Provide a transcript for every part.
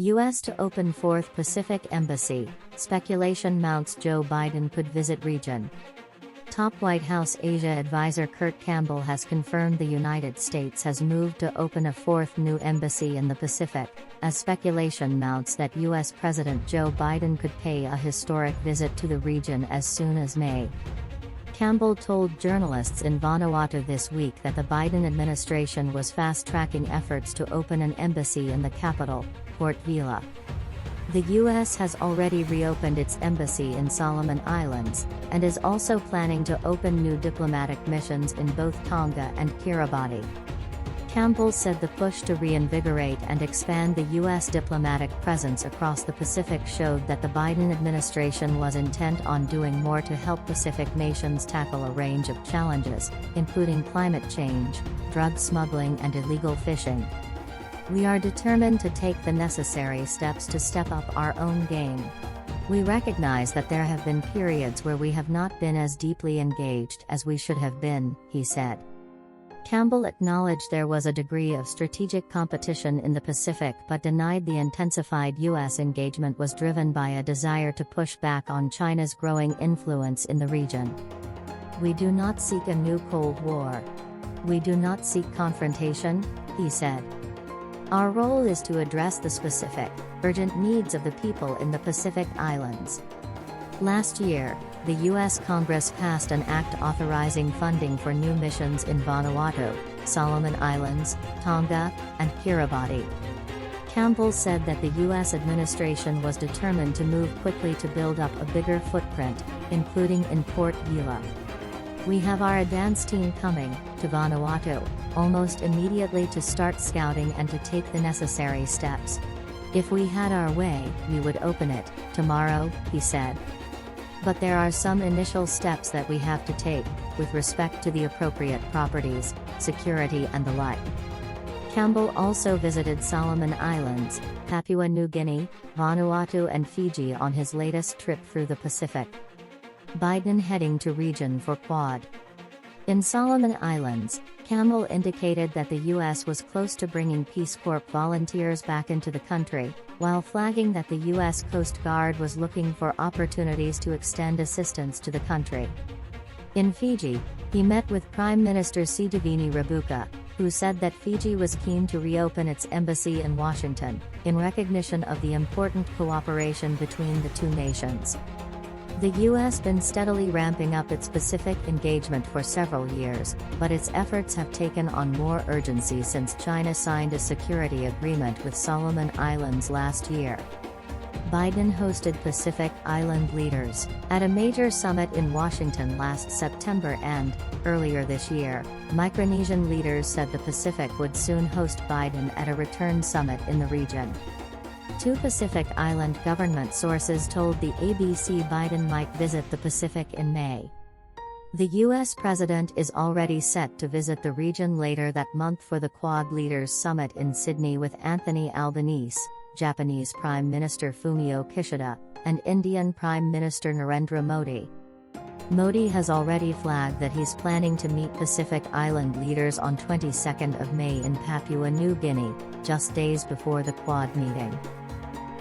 U.S. to open fourth Pacific embassy, speculation mounts Joe Biden could visit region. Top White House Asia advisor Kurt Campbell has confirmed the United States has moved to open a fourth new embassy in the Pacific, as speculation mounts that U.S. President Joe Biden could pay a historic visit to the region as soon as May. Campbell told journalists in Vanuatu this week that the Biden administration was fast-tracking efforts to open an embassy in the capital, Port Vila. The U.S. has already reopened its embassy in Solomon Islands, and is also planning to open new diplomatic missions in both Tonga and Kiribati. Campbell said the push to reinvigorate and expand the U.S. diplomatic presence across the Pacific showed that the Biden administration was intent on doing more to help Pacific nations tackle a range of challenges, including climate change, drug smuggling and illegal fishing. We are determined to take the necessary steps to step up our own game. We recognize that there have been periods where we have not been as deeply engaged as we should have been, he said. Campbell acknowledged there was a degree of strategic competition in the Pacific but denied the intensified U.S. engagement was driven by a desire to push back on China's growing influence in the region. We do not seek a new Cold War. We do not seek confrontation, he said. Our role is to address the specific, urgent needs of the people in the Pacific Islands. Last year, the U.S. Congress passed an act authorizing funding for new missions in Vanuatu, Solomon Islands, Tonga, and Kiribati. Campbell said that the U.S. administration was determined to move quickly to build up a bigger footprint, including in Port Vila. We have our advance team coming to Vanuatu almost immediately to start scouting and to take the necessary steps. If we had our way, we would open it tomorrow, he said. But there are some initial steps that we have to take, with respect to the appropriate properties, security and the like. Campbell also visited Solomon Islands, Papua New Guinea, Vanuatu and Fiji on his latest trip through the Pacific. Biden heading to region for Quad. In Solomon Islands, Campbell indicated that the U.S. was close to bringing Peace Corps volunteers back into the country, while flagging that the U.S. Coast Guard was looking for opportunities to extend assistance to the country. In Fiji, he met with Prime Minister Sitiveni Rabuka, who said that Fiji was keen to reopen its embassy in Washington, in recognition of the important cooperation between the two nations. The U.S. been steadily ramping up its Pacific engagement for several years, but its efforts have taken on more urgency since China signed a security agreement with Solomon Islands last year. Biden hosted Pacific Island leaders at a major summit in Washington last September and, earlier this year, Micronesian leaders said the Pacific would soon host Biden at a return summit in the region. Two Pacific Island government sources told the ABC Biden might visit the Pacific in May. The U.S. president is already set to visit the region later that month for the Quad Leaders Summit in Sydney with Anthony Albanese, Japanese Prime Minister Fumio Kishida, and Indian Prime Minister Narendra Modi. Modi has already flagged that he's planning to meet Pacific Island leaders on 22nd of May in Papua New Guinea, just days before the Quad meeting.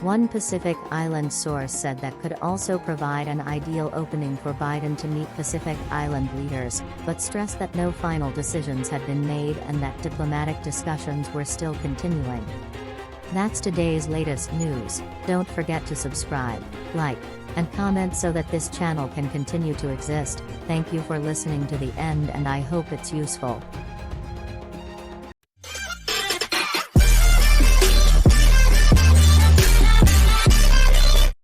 One Pacific Island source said that could also provide an ideal opening for Biden to meet Pacific Island leaders, but stressed that no final decisions had been made and that diplomatic discussions were still continuing. That's today's latest news. Don't forget to subscribe, like, and comment so that this channel can continue to exist. Thank you for listening to the end and I hope it's useful.